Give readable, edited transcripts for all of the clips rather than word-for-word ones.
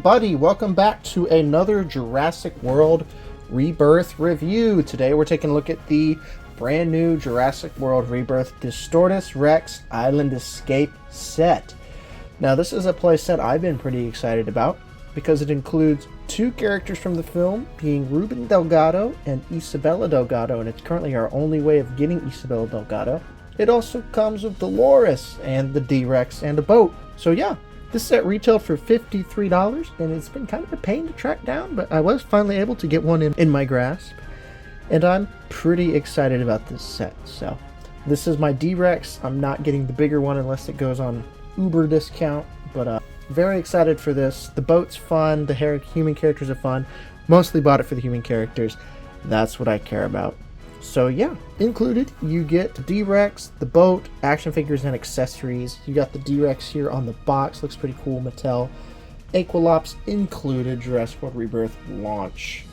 everybody, welcome back to another Jurassic World Rebirth review. Today we're taking a look at the brand new Jurassic World Rebirth Distortus Rex Island Escape set. Now this is a play set I've been pretty excited about because it includes two characters from the film, being Reuben Delgado and Isabella Delgado, and it's currently our only way of getting Isabella Delgado. It also comes with Dolores and the DRex and a boat. So yeah, this set retailed for $53, and it's been kind of a pain to track down, but I was finally able to get one in my grasp, and I'm pretty excited about this set. So this is my DRex. I'm not getting the bigger one unless it goes on Uber discount, but very excited for this. The boat's fun, the human characters are fun. Mostly bought it for the human characters. That's what I care about. So yeah, included you get the DRex, the boat, action figures, and accessories. You got the DRex here on the box, looks pretty cool, Mattel. Aqualops included, Jurassic World Rebirth launch.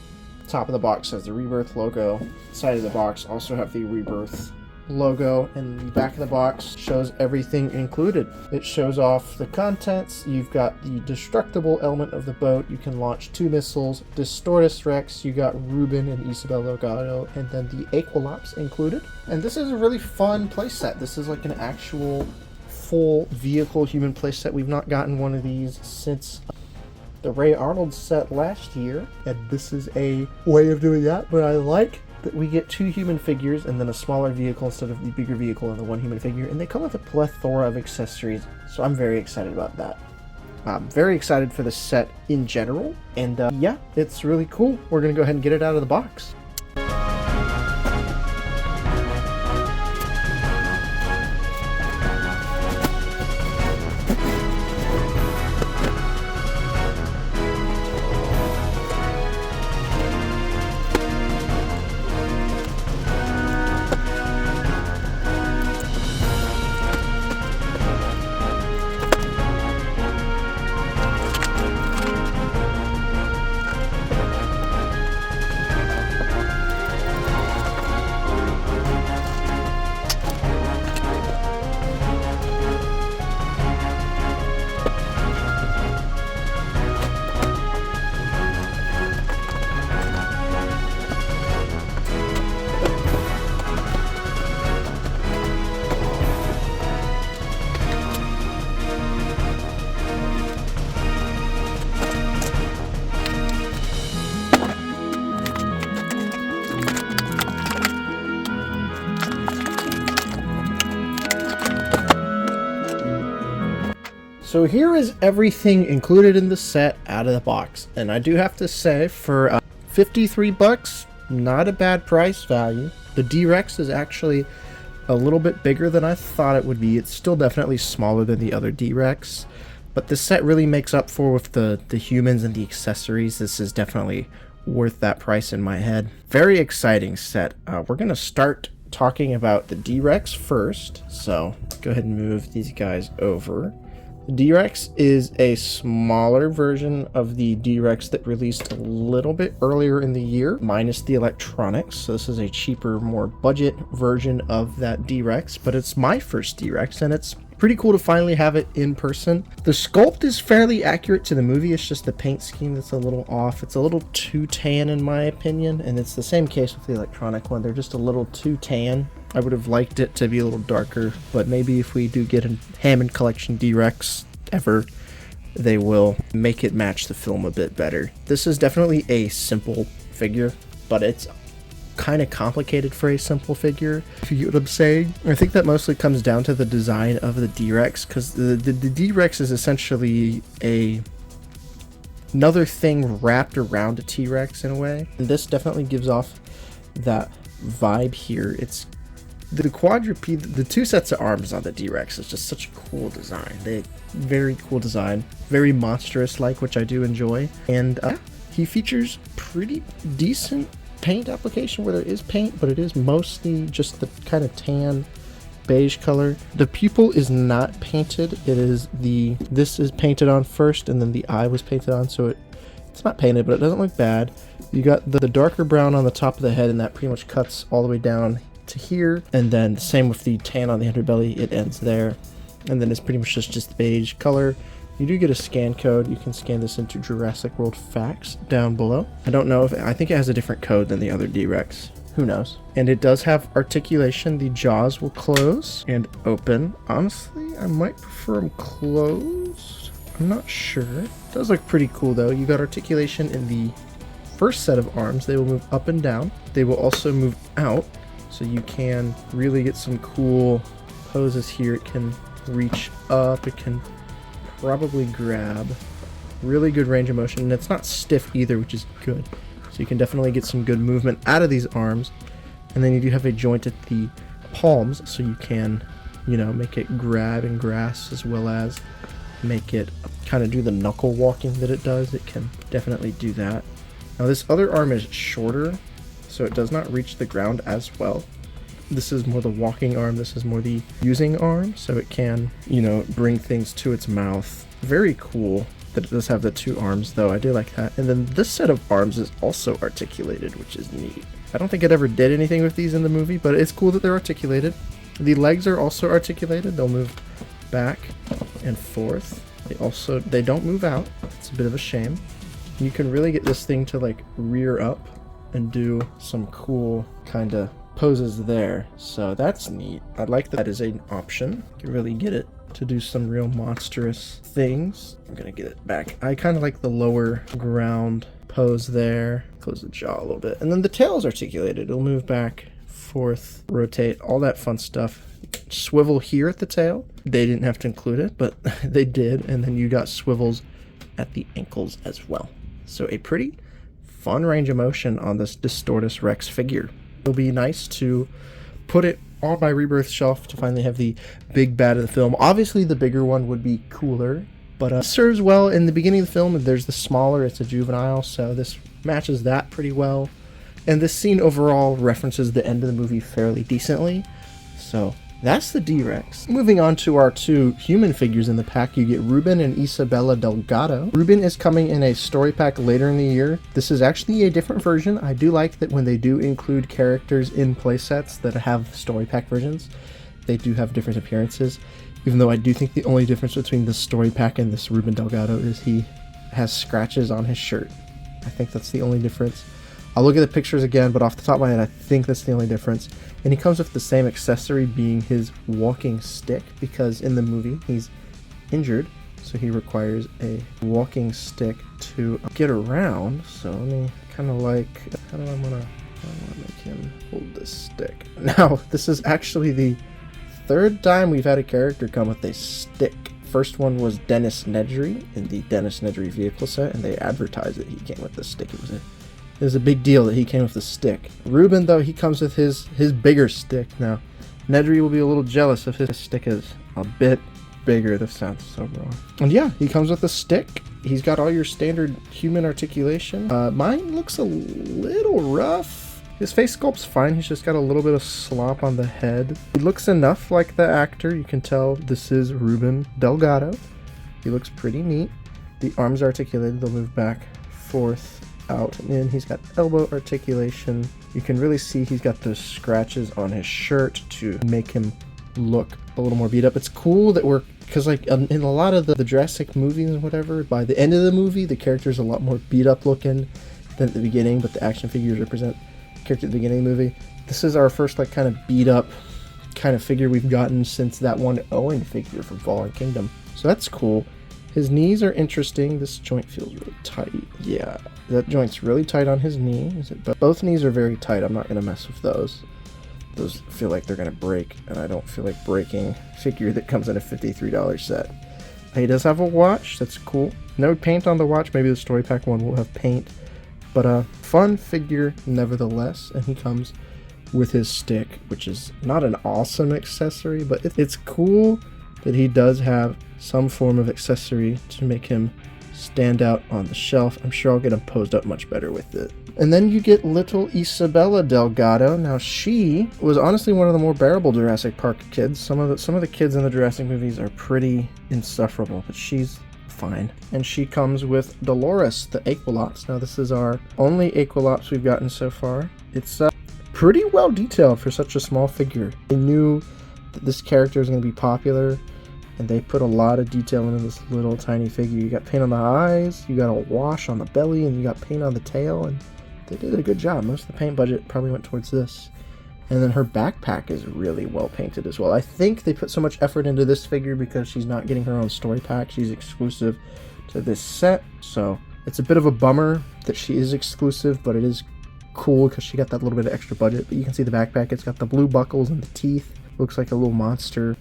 Top of the box has the Rebirth logo. Side of the box also have the Rebirth logo, and the back of the box shows everything included. It shows off the contents. You've got the destructible element of the boat. You can launch 2 missiles. Distortus Rex, you got Reuben and Isabella Delgado, and then the Aqualops included. And this is a really fun playset. This is like an actual full vehicle human playset. We've not gotten one of these since the Ray Arnold set last year, and this is a way of doing that, but I like that we get 2 human figures and then a smaller vehicle instead of the bigger vehicle and the 1 human figure, and they come with a plethora of accessories, so I'm very excited about that. I'm very excited for the set in general, and yeah, it's really cool. We're gonna go ahead and get it out of the box. So here is everything included in the set out of the box, and I do have to say, for $53, not a bad price value. The DRex is actually a little bit bigger than I thought it would be. It's still definitely smaller than the other DRex, but the set really makes up for with the humans and the accessories. This is definitely worth that price in my head. Very exciting set. We're gonna start talking about the DRex first, so go ahead and move these guys over. The DRex is a smaller version of the DRex that released a little bit earlier in the year, minus the electronics. So this is a cheaper, more budget version of that DRex, but it's my first DRex, and it's pretty cool to finally have it in person. The sculpt is fairly accurate to the movie. It's just the paint scheme that's a little off. It's a little too tan in my opinion, and it's the same case with the electronic one. They're just a little too tan. I would have liked it to be a little darker, but maybe if we do get a Hammond Collection DRex ever, they will make it match the film a bit better. This is definitely a simple figure, but it's kind of complicated for a simple figure, if you get what I'm saying. I think that mostly comes down to the design of the DRex, because the DRex is essentially another thing wrapped around a T-Rex in a way, and this definitely gives off that vibe here. It's the quadruped, the 2 sets of arms on the DRex is just such a cool design. Very cool design, very monstrous like, which I do enjoy, and he features pretty decent paint application where there is paint, but it is mostly just the kind of tan beige color. The pupil is not painted. This is painted on first, and then the eye was painted on, so it's not painted, but it doesn't look bad. You got the darker brown on the top of the head, and that pretty much cuts all the way down to here, and then the same with the tan on the underbelly. It ends there, and then it's pretty much just beige color. You do get a scan code. You can scan this into Jurassic World Facts down below. I don't know if, I think it has a different code than the other DRex. Who knows? And it does have articulation. The jaws will close and open. Honestly, I might prefer them closed. I'm not sure. It does look pretty cool though. You got articulation in the first set of arms. They will move up and down. They will also move out, so you can really get some cool poses here. It can reach up. It can probably grab. Really good range of motion, and it's not stiff either, which is good. So you can definitely get some good movement out of these arms. And then you do have a joint at the palms, so you can, you know, make it grab and grasp, as well as make it kind of do the knuckle walking that it does. It can definitely do that. Now this other arm is shorter, so it does not reach the ground as well. This is more the walking arm. This is more the using arm, so it can, you know, bring things to its mouth. Very cool that it does have the two arms though. I do like that. And then this set of arms is also articulated, which is neat. I don't think it ever did anything with these in the movie, but it's cool that they're articulated. The legs are also articulated. They'll move back and forth. They don't move out. It's a bit of a shame. You can really get this thing to like rear up and do some cool kind of poses there. So that's neat. I like that as an option. You can really get it to do some real monstrous things. I'm gonna get it back. I kind of like the lower ground pose there. Close the jaw a little bit. And then the tail is articulated. It'll move back, forth, rotate, all that fun stuff. Swivel here at the tail. They didn't have to include it, but they did. And then you got swivels at the ankles as well. So a pretty fun range of motion on this Distortus Rex figure. It'll be nice to put it on my Rebirth shelf to finally have the big bad of the film. Obviously the bigger one would be cooler, but serves well. In the beginning of the film, there's the smaller, it's a juvenile, so this matches that pretty well. And this scene overall references the end of the movie fairly decently. So that's the DRex. Moving on to our two human figures in the pack, you get Reuben and Isabella Delgado. Reuben is coming in a story pack later in the year. This is actually a different version. I do like that when they do include characters in playsets that have story pack versions, they do have different appearances. Even though I do think the only difference between this story pack and this Reuben Delgado is he has scratches on his shirt. I think that's the only difference. I'll look at the pictures again, but off the top of my head, I think that's the only difference. And he comes with the same accessory, being his walking stick, because in the movie he's injured, so he requires a walking stick to get around. So let me kind of like, how do I want to make him hold this stick? Now, this is actually the third time we've had a character come with a stick. First one was Dennis Nedry in the Dennis Nedry vehicle set, and they advertised that he came with this stick. It was a big deal that he came with the stick. Reuben, though, he comes with his bigger stick. Now, Nedry will be a little jealous if his stick is a bit bigger. This sounds so wrong. And yeah, he comes with a stick. He's got all your standard human articulation. Mine looks a little rough. His face sculpt's fine. He's just got a little bit of slop on the head. He looks enough like the actor. You can tell this is Reuben Delgado. He looks pretty neat. The arms are articulated. They'll move back, forth, out and in. He's got elbow articulation. You can really see he's got those scratches on his shirt to make him look a little more beat up. It's cool that because like in a lot of the Jurassic movies and whatever, by the end of the movie the character's a lot more beat up looking than at the beginning, but the action figures represent the character at the beginning of the movie. This is our first like kind of beat up kind of figure we've gotten since that one Owen figure from Fallen Kingdom, so that's cool. His knees are interesting. This joint feels really tight. Yeah, that joint's really tight on his knee. But both knees are very tight. I'm not going to mess with those. Those feel like they're going to break, and I don't feel like breaking a figure that comes in a $53 set. He does have a watch. That's cool. No paint on the watch. Maybe the story pack one will have paint. But a fun figure nevertheless. And he comes with his stick, which is not an awesome accessory, but it's cool that he does have some form of accessory to make him stand out on the shelf. I'm sure I'll get him posed up much better with it. And then you get little Isabella Delgado. Now she was honestly one of the more bearable Jurassic Park kids. Some of the kids in the Jurassic movies are pretty insufferable, but she's fine. And she comes with Dolores, the Aqualops. Now this is our only Aqualops we've gotten so far. It's pretty well detailed for such a small figure. They knew that this character is going to be popular. And they put a lot of detail into this little tiny figure. You got paint on the eyes, you got a wash on the belly, and you got paint on the tail, and they did a good job. Most of the paint budget probably went towards this. And then her backpack is really well painted as well. I think they put so much effort into this figure because she's not getting her own story pack. She's exclusive to this set, so it's a bit of a bummer that she is exclusive, but it is cool because she got that little bit of extra budget. But you can see the backpack, it's got the blue buckles and the teeth. Looks like a little monster.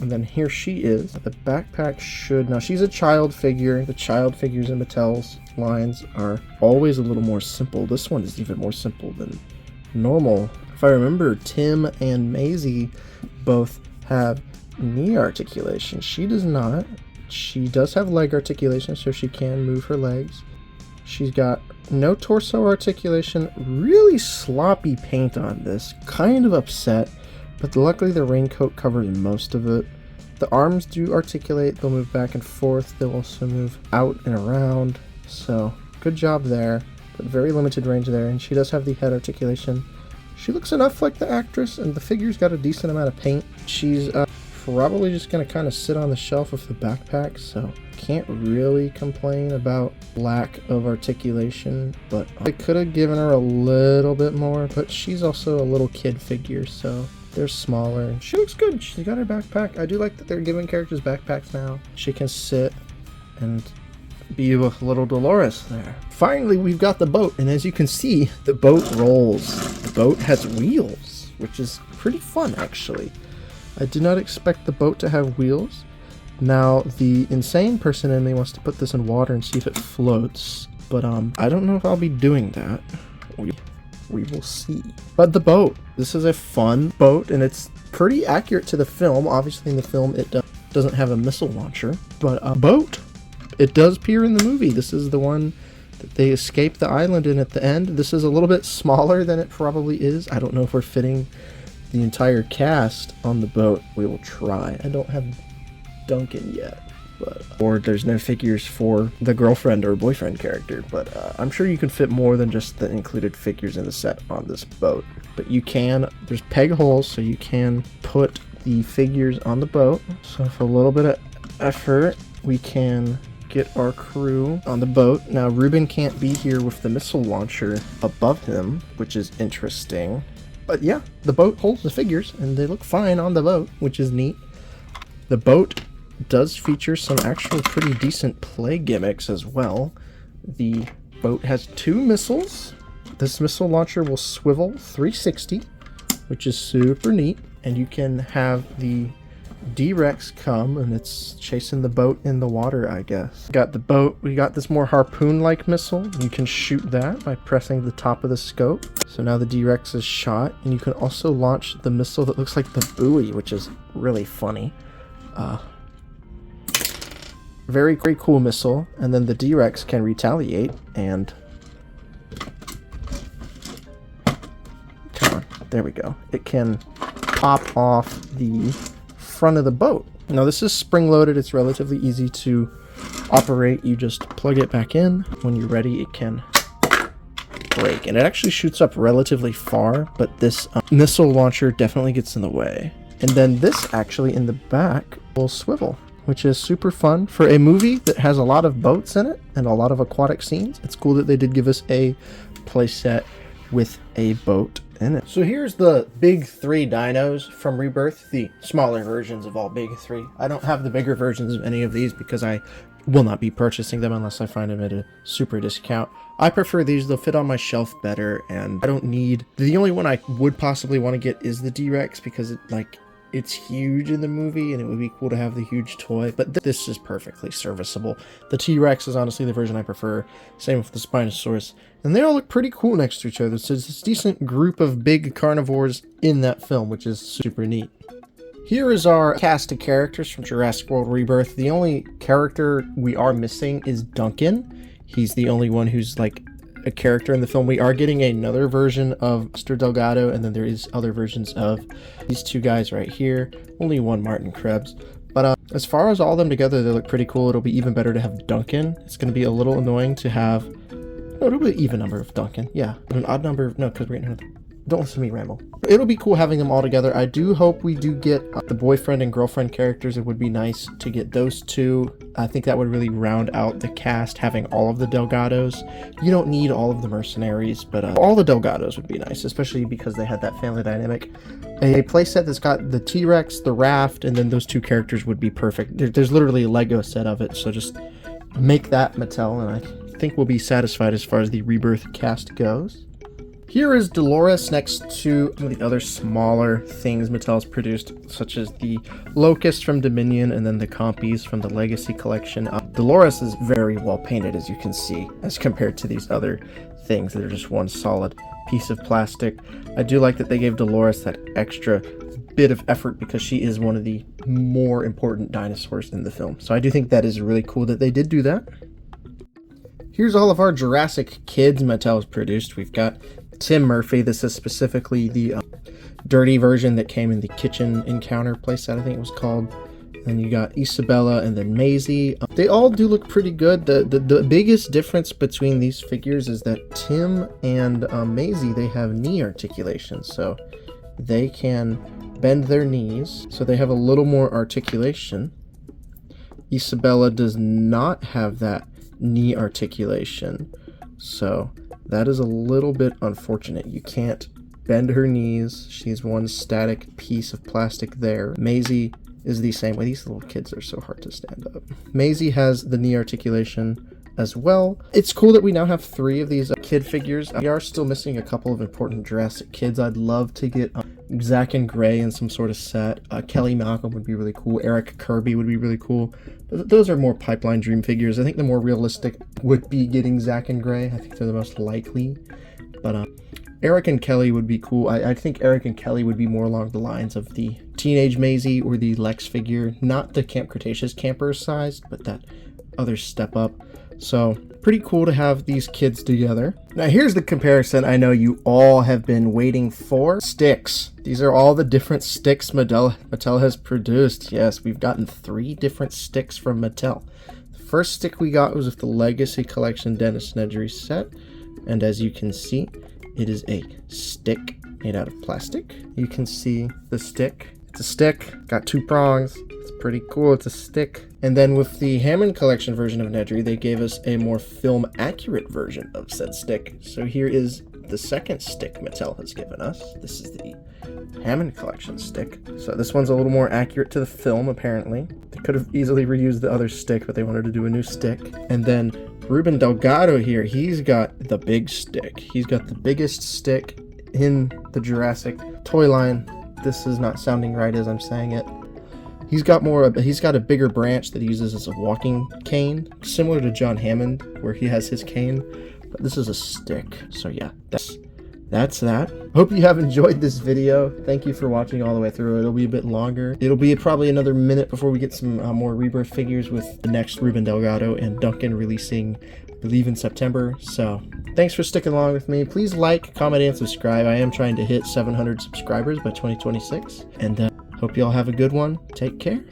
And then here she is. The backpack should... Now, she's a child figure. The child figures in Mattel's lines are always a little more simple. This one is even more simple than normal. If I remember, Tim and Maisie both have knee articulation. She does not. She does have leg articulation, so she can move her legs. She's got no torso articulation. Really sloppy paint on this. Kind of upset. But luckily the raincoat covers most of it. The arms do articulate, they'll move back and forth, they'll also move out and around, so good job there, but very limited range there, and she does have the head articulation. She looks enough like the actress, and the figure's got a decent amount of paint. She's probably just going to kind of sit on the shelf with the backpack, so can't really complain about lack of articulation, but I could have given her a little bit more, but she's also a little kid figure, so... They're smaller. She looks good. She's got her backpack. I do like that they're giving characters backpacks now. She can sit and be with little Dolores there. Finally, we've got the boat, and as you can see, the boat rolls. The boat has wheels, which is pretty fun, actually. I did not expect the boat to have wheels. Now, the insane person in me wants to put this in water and see if it floats, but I don't know if I'll be doing that. We will see. But the boat. This is a fun boat, and it's pretty accurate to the film. Obviously, in the film, it doesn't have a missile launcher, but a boat. It does appear in the movie. This is the one that they escape the island in at the end. This is a little bit smaller than it probably is. I don't know if we're fitting the entire cast on the boat. We will try. I don't have Duncan yet. Or there's no figures for the girlfriend or boyfriend character, but I'm sure you can fit more than just the included figures in the set on this boat. But you can, there's peg holes, so you can put the figures on the boat. So with a little bit of effort, we can get our crew on the boat. Now, Reuben can't be here with the missile launcher above him, which is interesting. But yeah, the boat holds the figures, and they look fine on the boat, which is neat. The boat does feature some actual pretty decent play gimmicks as well. The boat has 2 missiles. This missile launcher will swivel 360, which is super neat, and you can have the DRex come, and it's chasing the boat in the water, I guess. Got the boat, we got this more harpoon-like missile. You can shoot that by pressing the top of the scope. So now the DRex is shot, and you can also launch the missile that looks like the buoy, which is really funny. Very, very cool missile, and then the DRex can retaliate, and... Come on, there we go. It can pop off the front of the boat. Now this is spring-loaded, it's relatively easy to operate. You just plug it back in. When you're ready, it can break, and it actually shoots up relatively far, but this missile launcher definitely gets in the way. And then this actually in the back will swivel, which is super fun for a movie that has a lot of boats in it and a lot of aquatic scenes. It's cool that they did give us a playset with a boat in it. So here's the big 3 dinos from Rebirth, the smaller versions of all big 3. I don't have the bigger versions of any of these because I will not be purchasing them unless I find them at a super discount. I prefer these, they'll fit on my shelf better, and I don't need... The only one I would possibly want to get is the DRex because it's huge in the movie, and it would be cool to have the huge toy, but this is perfectly serviceable. The T-Rex is honestly the version I prefer, same with the Spinosaurus, and they all look pretty cool next to each other, so it's this decent group of big carnivores in that film, which is super neat. Here is our cast of characters from Jurassic World Rebirth. The only character we are missing is Duncan. He's the only one who's like a character in the film. We are getting another version of Mr. Delgado, and then there is other versions of these 2 guys right here. Only one Martin Krebs. But as far as all of them together, they look pretty cool. It'll be even better to have Duncan. It's going to be a little annoying to have... No, it'll be an even number of Duncan. Yeah, but an odd number of... No, because we're getting Don't listen to me ramble. It'll be cool having them all together. I do hope we do get the boyfriend and girlfriend characters. It would be nice to get those two. I think that would really round out the cast, having all of the Delgados. You don't need all of the mercenaries, but all the Delgados would be nice, especially because they had that family dynamic. A playset that's got the T-Rex, the raft, and then those two characters would be perfect. There's literally a Lego set of it, so just make that Mattel, and I think we'll be satisfied as far as the Rebirth cast goes. Here is Dolores next to some of the other smaller things Mattel's produced, such as the Locust from Dominion and then the Compies from the Legacy Collection. Dolores is very well painted, as you can see, as compared to these other things that are just one solid piece of plastic. I do like that they gave Dolores that extra bit of effort because she is one of the more important dinosaurs in the film. So I do think that is really cool that they did do that. Here's all of our Jurassic kids Mattel's produced. We've got Tim Murphy. This is specifically the dirty version that came in the kitchen encounter playset, I think it was called. Then you got Isabella and then Maisie. They all do look pretty good. The biggest difference between these figures is that Tim and Maisie, they have knee articulation, so they can bend their knees, so they have a little more articulation. Isabella does not have that knee articulation, so that is a little bit unfortunate. You can't bend her knees. She's one static piece of plastic there. Maisie is the same way. These little kids are so hard to stand up. Maisie has the knee articulation as well. It's cool that we now have 3 of these kid figures. We are still missing a couple of important Jurassic kids. I'd love to get Zach and Gray in some sort of set. Kelly Malcolm would be really cool. Eric Kirby would be really cool. But those are more pipeline dream figures. I think the more realistic would be getting Zach and Gray. I think they're the most likely. But Eric and Kelly would be cool. I think Eric and Kelly would be more along the lines of the Teenage Maisie or the Lex figure. Not the Camp Cretaceous camper size, but that other step up. So pretty cool to have these kids together. Now here's the comparison I know you all have been waiting for. Sticks. These are all the different sticks Mattel has produced. Yes, we've gotten 3 different sticks from Mattel. The first stick we got was with the Legacy Collection Dennis Nedry set. And as you can see, it is a stick made out of plastic. You can see the stick. It's a stick, got 2 prongs. It's pretty cool, it's a stick. And then with the Hammond Collection version of Nedry, they gave us a more film-accurate version of said stick. So here is the second stick Mattel has given us. This is the Hammond Collection stick. So this one's a little more accurate to the film, apparently. They could have easily reused the other stick, but they wanted to do a new stick. And then Reuben Delgado here, he's got the big stick. He's got the biggest stick in the Jurassic toy line. This is not sounding right as I'm saying it. He's got a bigger branch that he uses as a walking cane, similar to John Hammond, where he has his cane, but this is a stick. So yeah, that's that. Hope you have enjoyed this video. Thank you for watching all the way through. It'll be a bit longer. It'll be probably another minute before we get some more Rebirth figures with the next Reuben Delgado and Duncan releasing, I believe, in September. So thanks for sticking along with me. Please like, comment, and subscribe. I am trying to hit 700 subscribers by 2026. And hope you all have a good one. Take care.